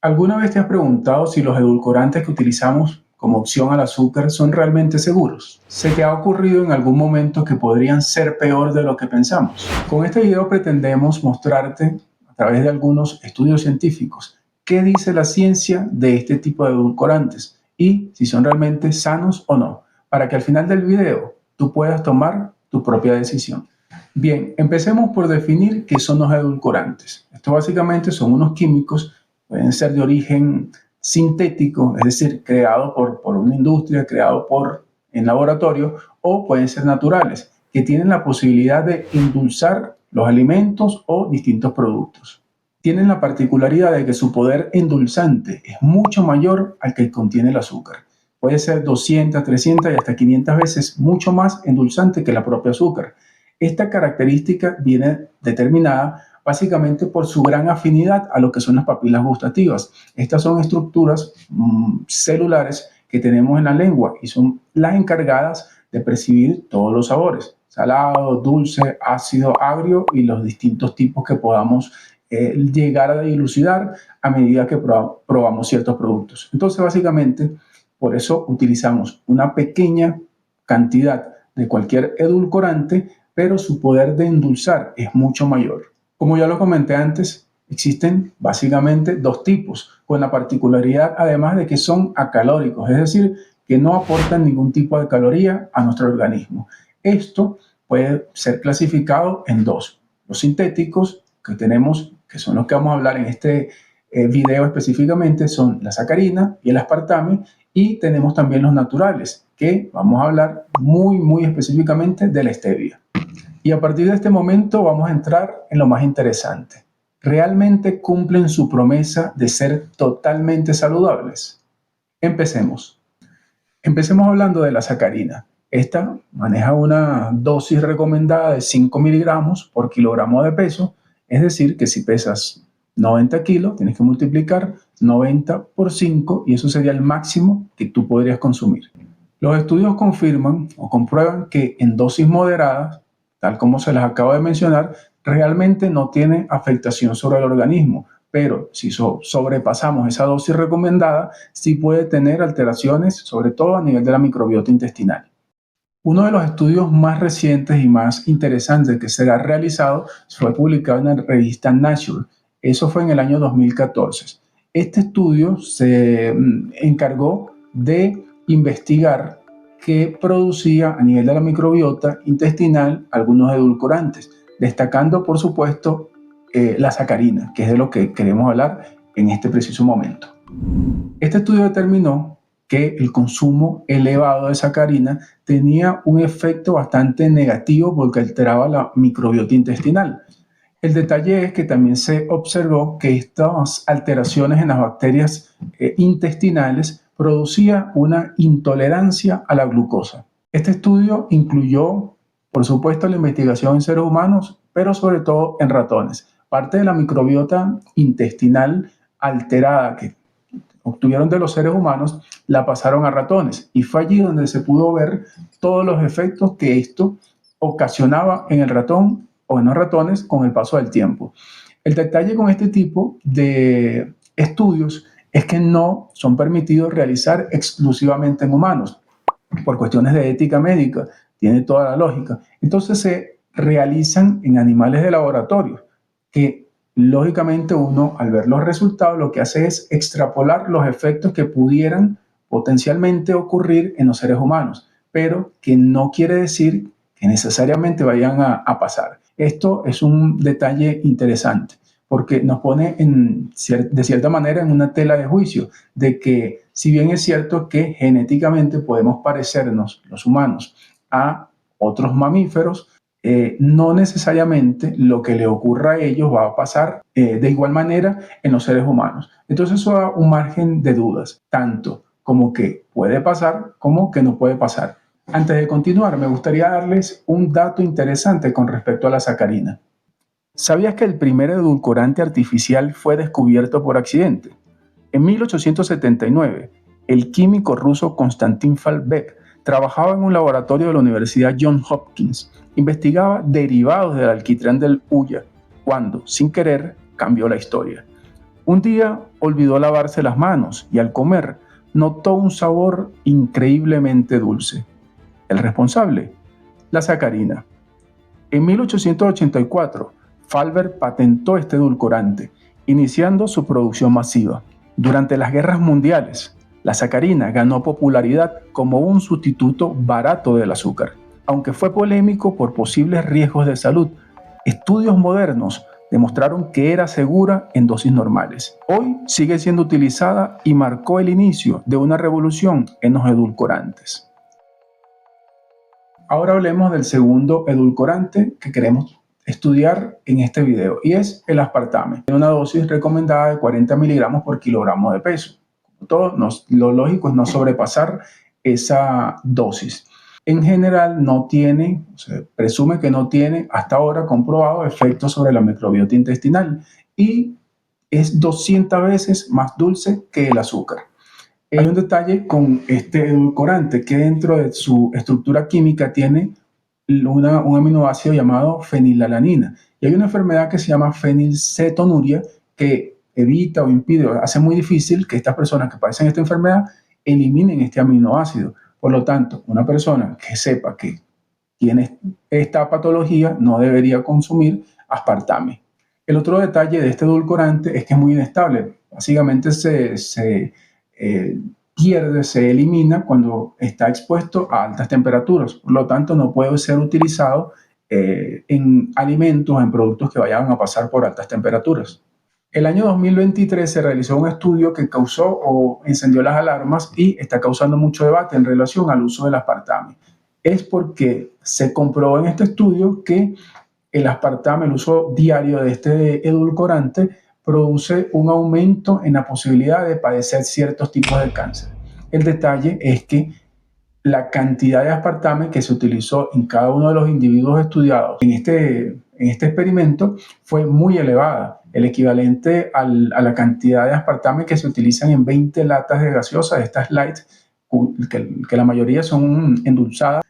¿Alguna vez te has preguntado si los edulcorantes que utilizamos como opción al azúcar son realmente seguros? ¿Se te ha ocurrido en algún momento que podrían ser peor de lo que pensamos? Con este video pretendemos mostrarte, a través de algunos estudios científicos, qué dice la ciencia de este tipo de edulcorantes y si son realmente sanos o no, para que al final del video tú puedas tomar tu propia decisión. Bien, empecemos por definir qué son los edulcorantes. Esto básicamente son unos químicos, pueden ser de origen sintético, es decir, creado por una industria, creado en laboratorio, o pueden ser naturales, que tienen la posibilidad de endulzar los alimentos o distintos productos. Tienen la particularidad de que su poder endulzante es mucho mayor al que contiene el azúcar. Puede ser 200, 300 y hasta 500 veces mucho más endulzante que la propia azúcar. Esta característica viene determinada básicamente por su gran afinidad a lo que son las papilas gustativas. Estas son estructuras celulares que tenemos en la lengua y son las encargadas de percibir todos los sabores: salado, dulce, ácido, agrio y los distintos tipos que podamos llegar a dilucidar a medida que probamos ciertos productos. Entonces, básicamente, por eso utilizamos una pequeña cantidad de cualquier edulcorante, pero su poder de endulzar es mucho mayor. Como ya lo comenté antes, existen básicamente dos tipos, con la particularidad además de que son acalóricos, es decir, que no aportan ningún tipo de caloría a nuestro organismo. Esto puede ser clasificado en dos: los sintéticos, que tenemos, que son los que vamos a hablar en este video específicamente, son la sacarina y el aspartame, y tenemos también los naturales, que vamos a hablar muy específicamente de la stevia. Y a partir de este momento vamos a entrar en lo más interesante. ¿Realmente cumplen su promesa de ser totalmente saludables? Empecemos. Empecemos hablando de la sacarina. Esta maneja una dosis recomendada de 5 miligramos por kilogramo de peso, es decir, que si pesas 90 kilos, tienes que multiplicar 90 por 5 y eso sería el máximo que tú podrías consumir. Los estudios confirman o comprueban que en dosis moderadas, tal como se les acabo de mencionar, realmente no tiene afectación sobre el organismo, pero si sobrepasamos esa dosis recomendada, sí puede tener alteraciones, sobre todo a nivel de la microbiota intestinal. Uno de los estudios más recientes y más interesantes que se ha realizado fue publicado en la revista Nature. Eso fue en el año 2014. Este estudio se encargó de investigar qué producía a nivel de la microbiota intestinal algunos edulcorantes, destacando por supuesto la sacarina, que es de lo que queremos hablar en este preciso momento. Este estudio determinó que el consumo elevado de sacarina tenía un efecto bastante negativo porque alteraba la microbiota intestinal. El detalle es que también se observó que estas alteraciones en las bacterias intestinales producía una intolerancia a la glucosa. Este estudio incluyó, por supuesto, la investigación en seres humanos, pero sobre todo en ratones. Parte de la microbiota intestinal alterada que obtuvieron de los seres humanos la pasaron a ratones y fue allí donde se pudo ver todos los efectos que esto ocasionaba en el ratón o en los ratones con el paso del tiempo. El detalle con este tipo de estudios es que no son permitidos realizar exclusivamente en humanos por cuestiones de ética médica, tiene toda la lógica. Entonces se realizan en animales de laboratorio que lógicamente uno al ver los resultados lo que hace es extrapolar los efectos que pudieran potencialmente ocurrir en los seres humanos, pero que no quiere decir que necesariamente vayan a pasar. Esto es un detalle interesante porque nos pone de cierta manera en una tela de juicio de que si bien es cierto que genéticamente podemos parecernos los humanos a otros mamíferos, no necesariamente lo que le ocurra a ellos va a pasar de igual manera en los seres humanos. Entonces eso da un margen de dudas, tanto como que puede pasar como que no puede pasar. Antes de continuar, me gustaría darles un dato interesante con respecto a la sacarina. ¿Sabías que el primer edulcorante artificial fue descubierto por accidente? En 1879, el químico ruso Konstantin Falbeck trabajaba en un laboratorio de la Universidad Johns Hopkins. Investigaba derivados del alquitrán del hulla, cuando, sin querer, cambió la historia. Un día olvidó lavarse las manos y al comer notó un sabor increíblemente dulce. El responsable, la sacarina. En 1884, Falber patentó este edulcorante, iniciando su producción masiva. Durante las guerras mundiales, la sacarina ganó popularidad como un sustituto barato del azúcar. Aunque fue polémico por posibles riesgos de salud, estudios modernos demostraron que era segura en dosis normales. Hoy sigue siendo utilizada y marcó el inicio de una revolución en los edulcorantes. Ahora hablemos del segundo edulcorante que queremos estudiar en este video y es el aspartame. Tiene una dosis recomendada de 40 miligramos por kilogramo de peso. Lo lógico es no sobrepasar esa dosis. En general se presume que no tiene hasta ahora comprobado efectos sobre la microbiota intestinal y es 200 veces más dulce que el azúcar. Hay un detalle con este edulcorante que dentro de su estructura química tiene un aminoácido llamado fenilalanina. Y hay una enfermedad que se llama fenilcetonuria que evita o impide, hace muy difícil que estas personas que padecen esta enfermedad eliminen este aminoácido. Por lo tanto, una persona que sepa que tiene esta patología no debería consumir aspartame. El otro detalle de este edulcorante es que es muy inestable. Básicamente se elimina cuando está expuesto a altas temperaturas. Por lo tanto, no puede ser utilizado en alimentos, en productos que vayan a pasar por altas temperaturas. El año 2023 se realizó un estudio que causó o encendió las alarmas y está causando mucho debate en relación al uso del aspartame. Es porque se comprobó en este estudio que el aspartame, el uso diario de este edulcorante, produce un aumento en la posibilidad de padecer ciertos tipos de cáncer. El detalle es que la cantidad de aspartame que se utilizó en cada uno de los individuos estudiados en este experimento fue muy elevada, el equivalente a la cantidad de aspartame que se utilizan en 20 latas de gaseosa, estas light, que la mayoría son endulzadas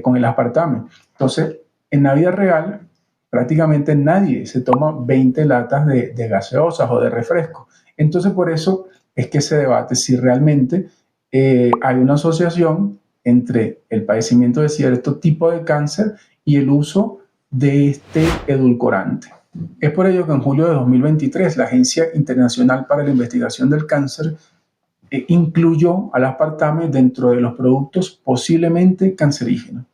con el aspartame. Entonces, en la vida real, prácticamente nadie se toma 20 latas de gaseosas o de refresco. Entonces, por eso es que se debate si realmente hay una asociación entre el padecimiento de cierto tipo de cáncer y el uso de este edulcorante. Es por ello que en julio de 2023 la Agencia Internacional para la Investigación del Cáncer incluyó al aspartame dentro de los productos posiblemente cancerígenos.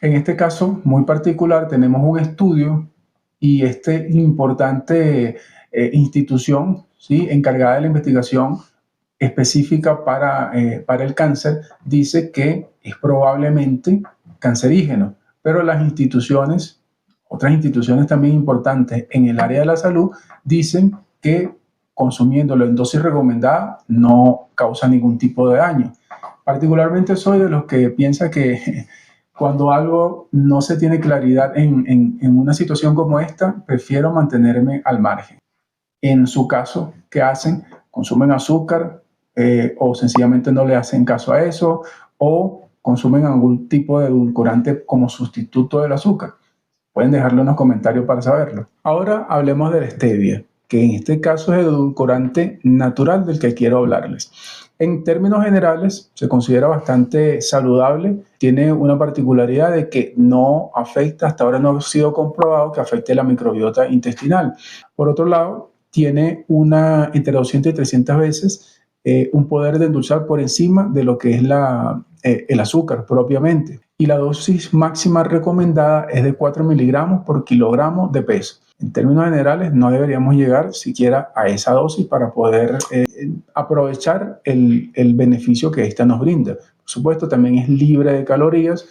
En este caso muy particular tenemos un estudio y esta importante institución, ¿sí?, encargada de la investigación específica para el cáncer, dice que es probablemente cancerígeno, pero otras instituciones también importantes en el área de la salud, dicen que consumiéndolo en dosis recomendada no causa ningún tipo de daño. Particularmente soy de los que piensa que cuando algo no se tiene claridad en una situación como esta, prefiero mantenerme al margen. En su caso, ¿qué hacen? Consumen azúcar o sencillamente no le hacen caso a eso o consumen algún tipo de edulcorante como sustituto del azúcar. Pueden dejarlo en los comentarios para saberlo. Ahora hablemos de la stevia, que en este caso es el edulcorante natural del que quiero hablarles. En términos generales, se considera bastante saludable. Tiene una particularidad de que no afecta, hasta ahora no ha sido comprobado que afecte la microbiota intestinal. Por otro lado, tiene entre 200 y 300 veces un poder de endulzar por encima de lo que es el azúcar propiamente. Y la dosis máxima recomendada es de 4 miligramos por kilogramo de peso. En términos generales, no deberíamos llegar siquiera a esa dosis para poder aprovechar el beneficio que esta nos brinda. Por supuesto, también es libre de calorías,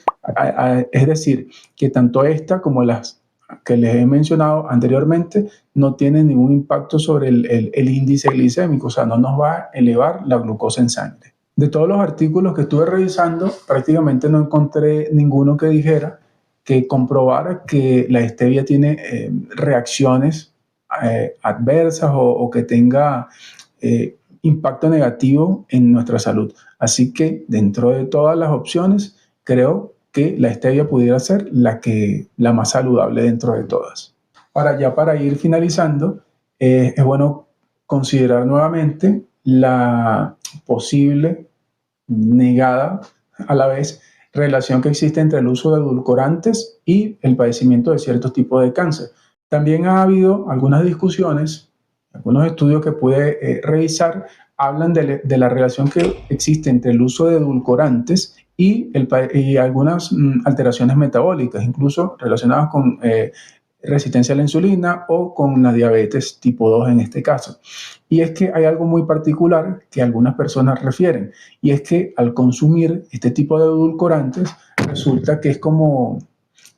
es decir, que tanto esta como las que les he mencionado anteriormente no tienen ningún impacto sobre el índice glicémico, o sea, no nos va a elevar la glucosa en sangre. De todos los artículos que estuve revisando, prácticamente no encontré ninguno que dijera que comprobara que la stevia tiene reacciones adversas o que tenga impacto negativo en nuestra salud. Así que dentro de todas las opciones, creo que la stevia pudiera ser la más saludable dentro de todas. Para ir finalizando, es bueno considerar nuevamente la posible, negada a la vez, relación que existe entre el uso de edulcorantes y el padecimiento de ciertos tipos de cáncer. También ha habido algunas discusiones, algunos estudios que pude revisar, hablan de la relación que existe entre el uso de edulcorantes y algunas alteraciones metabólicas, incluso relacionadas con resistencia a la insulina o con la diabetes tipo 2 en este caso. Y es que hay algo muy particular que algunas personas refieren, y es que al consumir este tipo de edulcorantes resulta que es como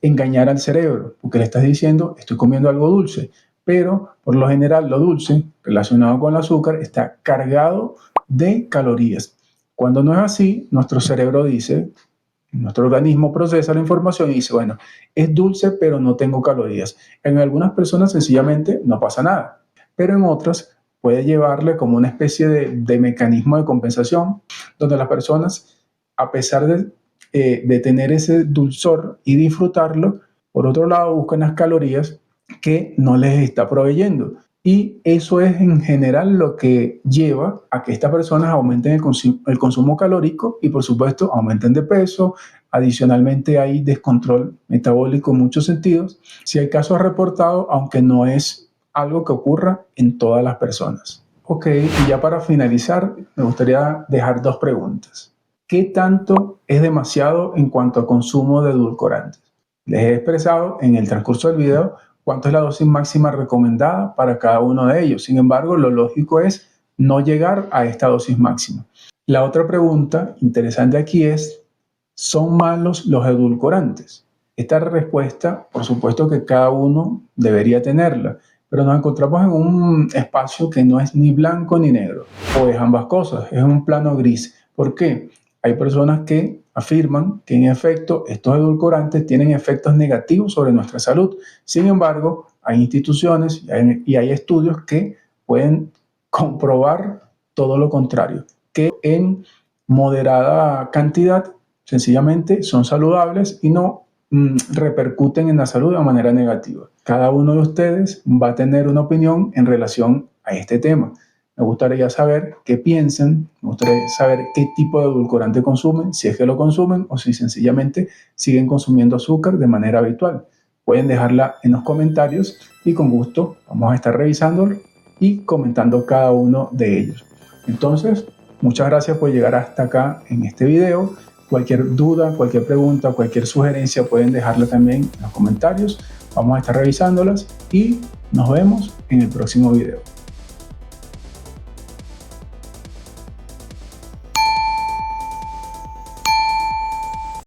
engañar al cerebro, porque le estás diciendo estoy comiendo algo dulce, pero por lo general lo dulce relacionado con el azúcar está cargado de calorías. Cuando no es así, nuestro cerebro dice, nuestro organismo procesa la información y dice, bueno, es dulce pero no tengo calorías. En algunas personas sencillamente no pasa nada, pero en otras puede llevarle como una especie de mecanismo de compensación, donde las personas, a pesar de tener ese dulzor y disfrutarlo, por otro lado buscan las calorías que no les está proveyendo. Y eso es en general lo que lleva a que estas personas aumenten el consumo calórico y por supuesto aumenten de peso. Adicionalmente hay descontrol metabólico en muchos sentidos. Si hay casos reportados, aunque no es algo que ocurra en todas las personas. Ok, y ya para finalizar, me gustaría dejar dos preguntas. ¿Qué tanto es demasiado en cuanto a consumo de edulcorantes? Les he expresado en el transcurso del video cuánto es la dosis máxima recomendada para cada uno de ellos. Sin embargo, lo lógico es no llegar a esta dosis máxima. La otra pregunta interesante aquí es, ¿son malos los edulcorantes? Esta respuesta, por supuesto que cada uno debería tenerla, pero nos encontramos en un espacio que no es ni blanco ni negro, o es ambas cosas, es un plano gris. ¿Por qué? Hay personas que afirman que en efecto estos edulcorantes tienen efectos negativos sobre nuestra salud. Sin embargo, hay instituciones y hay estudios que pueden comprobar todo lo contrario, que en moderada cantidad sencillamente son saludables y no repercuten en la salud de manera negativa. Cada uno de ustedes va a tener una opinión en relación a este tema. Me gustaría saber qué piensan, me gustaría saber qué tipo de edulcorante consumen, si es que lo consumen o si sencillamente siguen consumiendo azúcar de manera habitual. Pueden dejarla en los comentarios y con gusto vamos a estar revisándolo y comentando cada uno de ellos. Entonces, muchas gracias por llegar hasta acá en este video. Cualquier duda, cualquier pregunta, cualquier sugerencia pueden dejarla también en los comentarios. Vamos a estar revisándolas y nos vemos en el próximo video.